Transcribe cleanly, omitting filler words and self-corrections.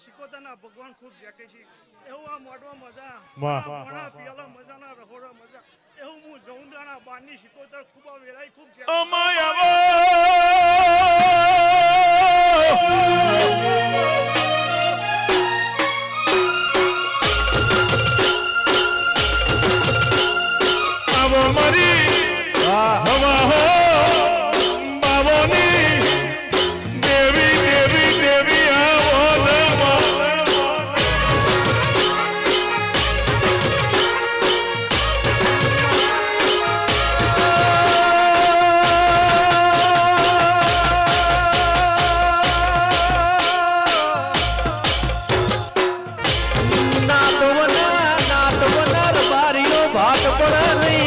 શિકોતરના ભગવાન ખૂબ જેકે છે એવું આ મોડવા મજા મોણા પિયાલા મજાના રહોડા મજા એવું હું જૌંદ્રાના બારની શિકોતર ખૂબ વેરાઈ ખૂબ જેકે નાતવના બારીઓ ભાટ પર નહીં